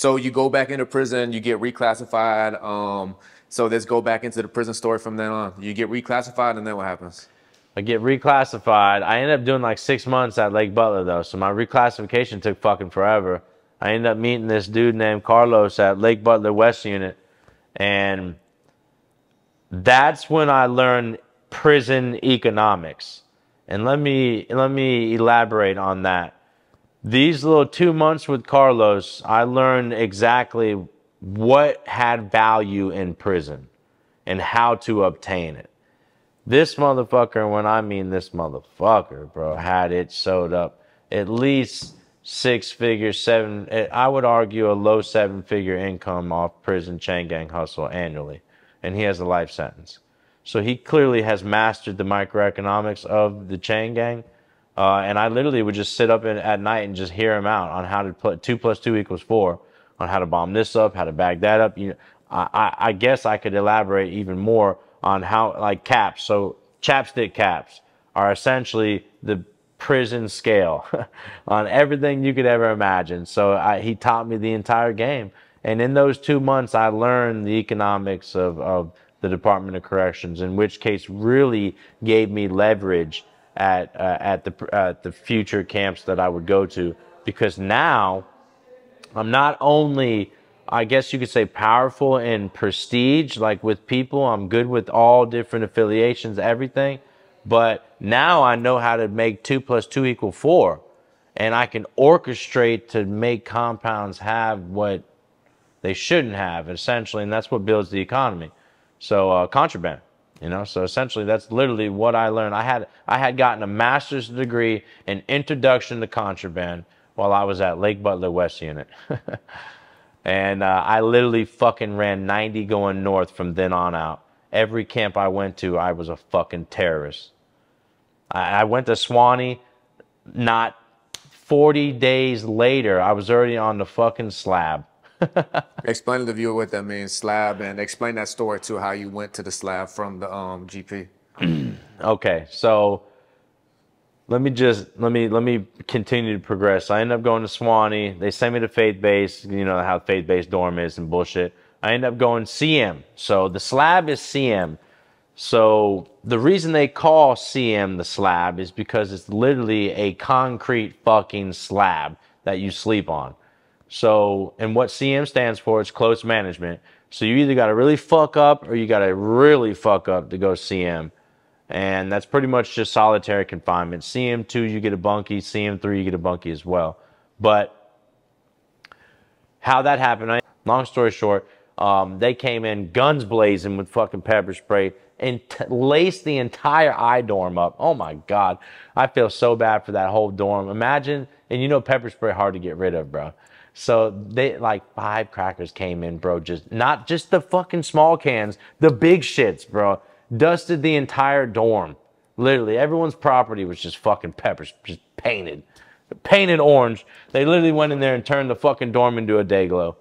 So you go back into prison, you get reclassified. So let's go back into the prison story from then on. You get reclassified, and then what happens? I get reclassified. I ended up doing like 6 months at Lake Butler, though. So my reclassification took fucking forever. I ended up meeting this dude named Carlos at Lake Butler West Unit. And that's when I learned prison economics. And let me elaborate on that. These little 2 months with Carlos, I learned exactly what had value in prison and how to obtain it. This motherfucker, when I mean this motherfucker, bro, had it sewed up. At least 6 figures, I would argue a low 7-figure income off prison chain gang hustle annually. And he has a life sentence. So he clearly has mastered the microeconomics of the chain gang. And I literally would just sit up at night and just hear him out on how to put 2 + 2 = 4, on how to bomb this up, how to bag that up. I guess I could elaborate even more on how, like, caps. So chapstick caps are essentially the prison scale on everything you could ever imagine. So he taught me the entire game. And in those 2 months, I learned the economics of the Department of Corrections, in which case really gave me leverage at the future camps that I would go to, because now I'm not only, I guess you could say, powerful in prestige, like with people. I'm good with all different affiliations, everything. But now I know how to make 2 + 2 = 4. And I can orchestrate to make compounds have what they shouldn't have, essentially. And that's what builds the economy. So contraband, so essentially that's literally what I learned. I had gotten a master's degree in introduction to contraband while I was at Lake Butler West Unit. And I literally fucking ran 90 going north from then on out. Every camp I went to, I was a fucking terrorist. I went to Swanee, not 40 days later, I was already on the fucking slab. Explain to the viewer what that means, slab, and explain that story too, how you went to the slab from the GP. Okay, so let me continue to progress. I ended up going to Swanee. They sent me to faith base. You know how faith based dorm is and bullshit. I ended up going CM. So the slab is CM. So the reason they call CM the slab is because it's literally a concrete fucking slab that you sleep on. So, and what CM stands for is close management. So you either got to really fuck up or you got to really fuck up to go CM. And that's pretty much just solitary confinement. CM2, you get a bunkie. CM3, you get a bunkie as well. But how that happened, long story short, they came in guns blazing with fucking pepper spray and laced the entire I dorm up. Oh my God. I feel so bad for that whole dorm. Imagine, and pepper spray hard to get rid of, bro. So they, like, 5 crackers came in, bro. Not just the fucking small cans, the big shits, bro. Dusted the entire dorm. Literally, everyone's property was just fucking peppers, just painted orange. They literally went in there and turned the fucking dorm into a day glow.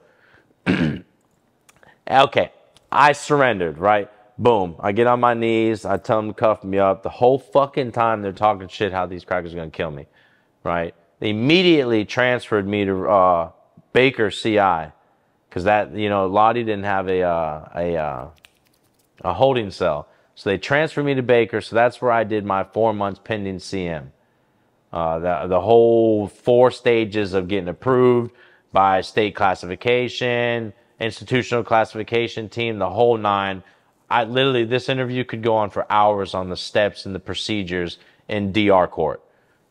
Okay, I surrendered, right? Boom. I get on my knees. I tell them to cuff me up. The whole fucking time they're talking shit how these crackers are going to kill me, right? They immediately transferred me to Baker CI, because that, Lottie didn't have a holding cell. So they transferred me to Baker. So that's where I did my 4 months pending CM. The whole 4 stages of getting approved by state classification, institutional classification team, the whole 9. This interview could go on for hours on the steps and the procedures in DR court,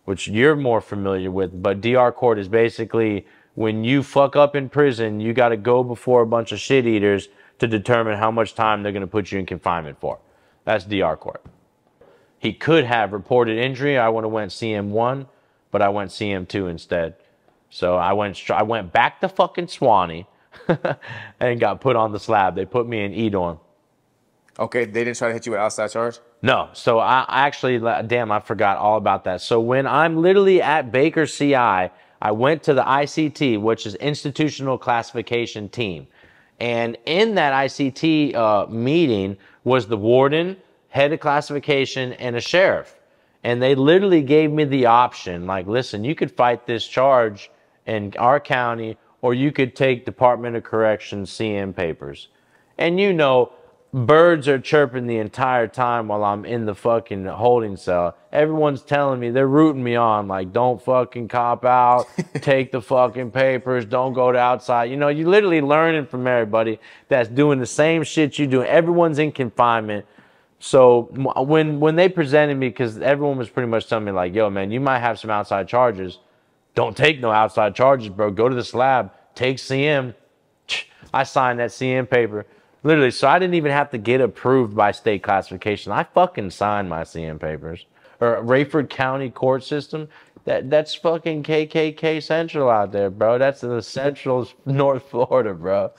which you're more familiar with. But DR court is basically when you fuck up in prison, you got to go before a bunch of shit eaters to determine how much time they're going to put you in confinement for. That's DR court. He could have reported injury. I would have went CM1, but I went CM2 instead. So I went back to fucking Swanee and got put on the slab. They put me in E-dorm. Okay, they didn't try to hit you with outside charge? No. So I actually, damn, I forgot all about that. So when I'm literally at Baker CI, I went to the ICT, which is Institutional Classification Team. And in that ICT meeting was the warden, head of classification, and a sheriff. And they literally gave me the option, like, listen, you could fight this charge in our county or you could take Department of Corrections CM papers. And you know, birds are chirping the entire time while I'm in the fucking holding cell. Everyone's telling me, they're rooting me on, like, don't fucking cop out, take the fucking papers, don't go to outside. You know, you're literally learning from everybody that's doing the same shit you do. Everyone's in confinement. So when they presented me, because everyone was pretty much telling me like, yo, man, you might have some outside charges. Don't take no outside charges, bro. Go to the slab. Take CM. I signed that CM paper. Literally, so I didn't even have to get approved by state classification. I fucking signed my CM papers. Or Rayford County court system. That's fucking KKK Central out there, bro. That's in the Central North Florida, bro.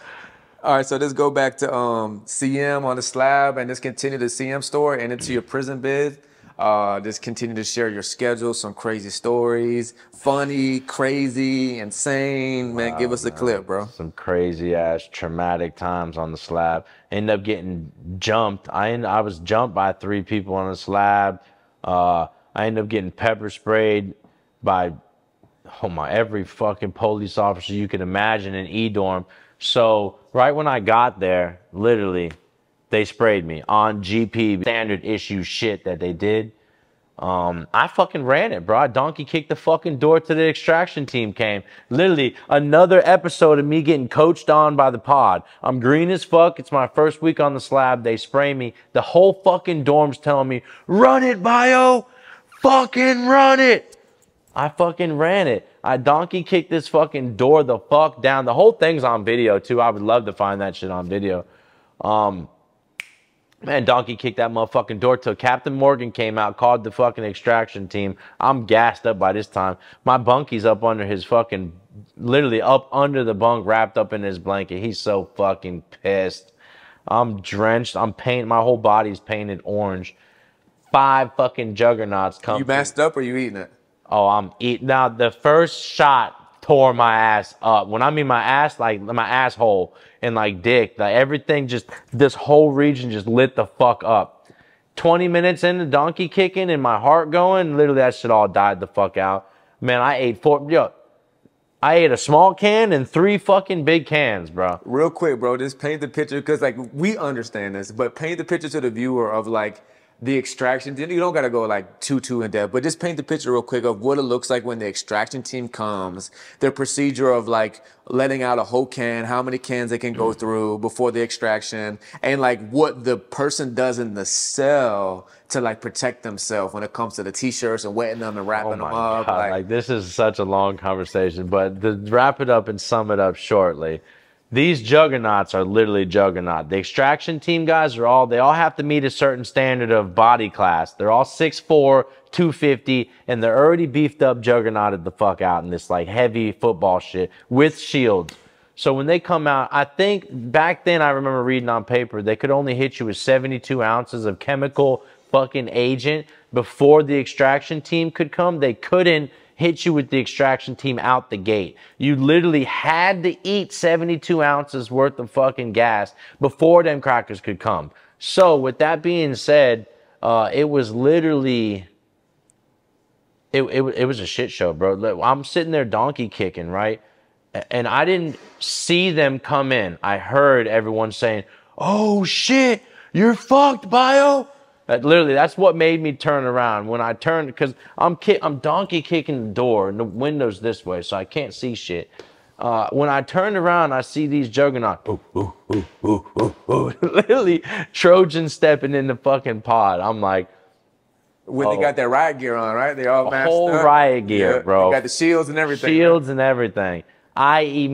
All right, so let's go back to CM on the slab, and let's continue the CM story and into your prison bid. Just continue to share your schedule, some crazy stories, funny, crazy, insane. Man, give us a clip, bro. Some crazy ass traumatic times on the slab. Ended up getting jumped. I was jumped by 3 people on the slab. I ended up getting pepper sprayed by every fucking police officer you could imagine in E-dorm. So right when I got there, literally, they sprayed me on GP, standard issue shit that they did. I fucking ran it, bro. I donkey kicked the fucking door to the extraction team came. Literally, another episode of me getting coached on by the pod. I'm green as fuck. It's my first week on the slab. They spray me. The whole fucking dorm's telling me, run it, Bio. Fucking run it. I fucking ran it. I donkey kicked this fucking door the fuck down. The whole thing's on video, too. I would love to find that shit on video. Man, donkey kicked that motherfucking door till Captain Morgan came out, called the fucking extraction team. I'm gassed up by this time. My bunky's up under his fucking, literally up under the bunk, wrapped up in his blanket. He's so fucking pissed. I'm drenched. I'm painted. My whole body's painted orange. 5 fucking juggernauts come. You masked up or you eating it? Oh, I'm eating. Now, the first shot tore my ass up. When I mean my ass, like my asshole and like dick, like everything just, this whole region just lit the fuck up. 20 minutes into donkey kicking and my heart going, literally that shit all died the fuck out. Man, I ate I ate a small can and 3 fucking big cans, bro. Real quick, bro, just paint the picture, because like we understand this, but paint the picture to the viewer of like the extraction. You don't got to go like too in depth, but just paint the picture real quick of what it looks like when the extraction team comes, their procedure of like letting out a whole can, how many cans they can go through before the extraction, and like what the person does in the cell to like protect themselves when it comes to the t-shirts and wetting them and wrapping them up. God, like this is such a long conversation, but to wrap it up and sum it up shortly, these juggernauts are literally juggernaut. The extraction team guys they all have to meet a certain standard of body class. They're all 6'4", 250, and they're already beefed up juggernauted the fuck out in this like heavy football shit with shields. So when they come out, I think back then I remember reading on paper, they could only hit you with 72 ounces of chemical fucking agent before the extraction team could come. They couldn't hit you with the extraction team out the gate. You literally had to eat 72 ounces worth of fucking gas before them crackers could come. So with that being said, it was literally, it was a shit show, bro. I'm sitting there donkey kicking, right? And I didn't see them come in. I heard everyone saying, oh shit, you're fucked, Bio. Literally, that's what made me turn around. When I turned, because I'm donkey kicking the door, and the window's this way, so I can't see shit. When I turned around, I see these juggernauts. Literally, Trojan stepping in the fucking pod. I'm like, when they got their riot gear on, right? They all masked whole up. riot gear, bro. They got the shields and everything. Shields and everything. I ain't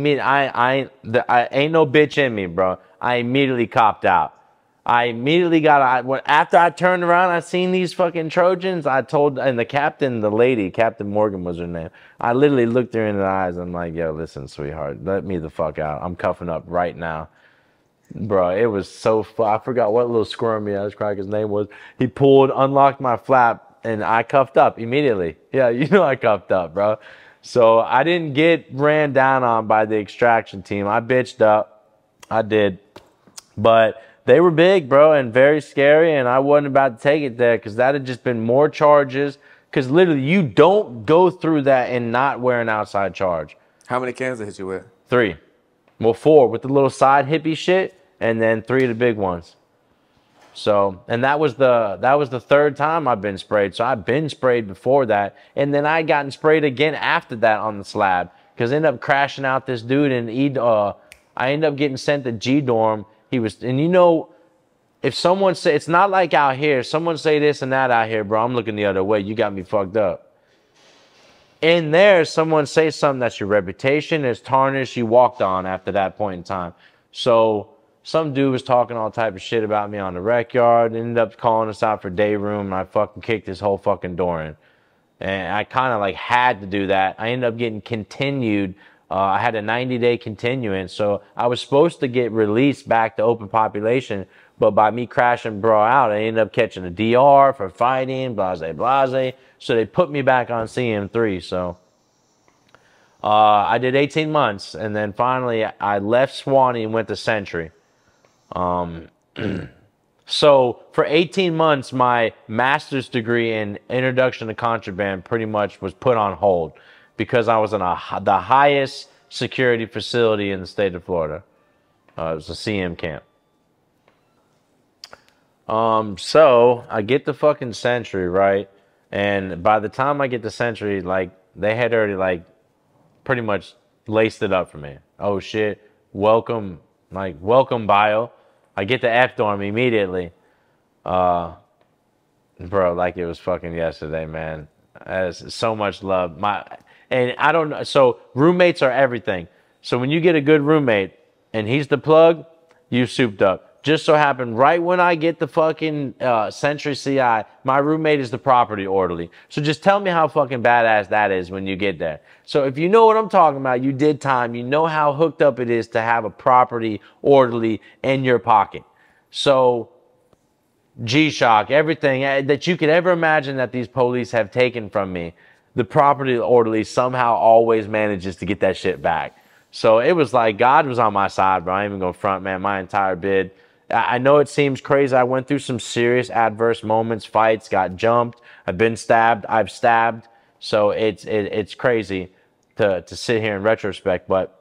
no bitch in me, bro. I immediately copped out. I immediately after I turned around, I seen these fucking Trojans. And the captain, the lady, Captain Morgan was her name. I literally looked her in the eyes. I'm like, yo, listen, sweetheart, let me the fuck out. I'm cuffing up right now. Bro, it was so fun. I forgot what little squirmy ass cracker's name was. He unlocked my flap, and I cuffed up immediately. Yeah, you know I cuffed up, bro. So I didn't get ran down on by the extraction team. I bitched up. I did. But they were big, bro, and very scary, and I wasn't about to take it there because that had just been more charges. Because literally, you don't go through that and not wear an outside charge. How many cans they hit you with? 3. Well, 4 with the little side hippie shit, and then 3 of the big ones. So, and that was the 3rd time I've been sprayed. So I've been sprayed before that, and then I gotten sprayed again after that on the slab, because I ended up crashing out this dude, and I ended up getting sent to G dorm. He was, and you know, if someone say, it's not like out here, someone say this and that out here, bro, I'm looking the other way. You got me fucked up. In there, someone say something that's your reputation is tarnished. You walked on after that point in time. So some dude was talking all type of shit about me on the rec yard. Ended up calling us out for day room, and I fucking kicked his whole fucking door in. And I kind of like had to do that. I ended up getting continued. I had a 90-day continuance, so I was supposed to get released back to open population, but by me crashing bro out, I ended up catching a DR for fighting, blase, blase. So they put me back on CM3. So I did 18 months, and then finally I left Swanee and went to Century. So for 18 months, my master's degree in introduction to contraband pretty much was put on hold because I was in the highest security facility in the state of Florida. It was a CM camp. So I get to fucking Century, right? And by the time I get to Century, like, they had already, like, pretty much laced it up for me. Oh, shit. Welcome bio. I get to F dorm immediately. Bro, like it was fucking yesterday, man. As so much love. And I don't know. So roommates are everything. So when you get a good roommate and he's the plug, you souped up. Just so happened right when I get the fucking Century CI, my roommate is the property orderly. So just tell me how fucking badass that is when you get there. So if you know what I'm talking about, you did time, you know how hooked up it is to have a property orderly in your pocket. So G-Shock, everything that you could ever imagine that these police have taken from me, the property orderly somehow always manages to get that shit back. So it was like God was on my side, bro. I ain't even gonna front, man, my entire bid. I know it seems crazy. I went through some serious adverse moments, fights, got jumped. I've been stabbed. I've stabbed. So it's crazy to sit here in retrospect. But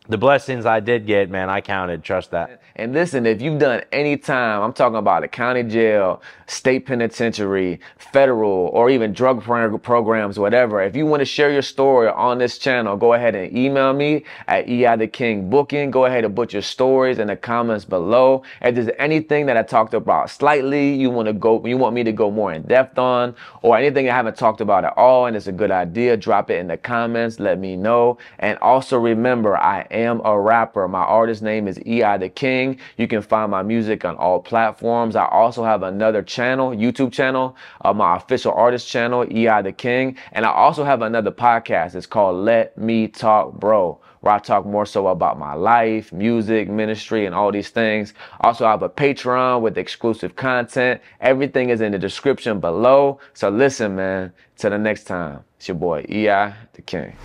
the blessings I did get, man, I counted. Trust that. And listen, if you've done any time, I'm talking about a county jail, state penitentiary, federal, or even drug programs, whatever. If you want to share your story on this channel, go ahead and email me at eithekingbooking. Go ahead and put your stories in the comments below. If there's anything that I talked about slightly, you want me to go more in depth on, or anything I haven't talked about at all, and it's a good idea, drop it in the comments. Let me know. And also remember, I am a rapper. My artist name is E.I. the King. You can find my music on all platforms. I also have another channel, YouTube channel, my official artist channel, E.I. the King. And I also have another podcast. It's called Let Me Talk Bro, where I talk more so about my life, music, ministry, and all these things. Also, I have a Patreon with exclusive content. Everything is in the description below. So listen, man, till the next time, it's your boy, E.I. the King.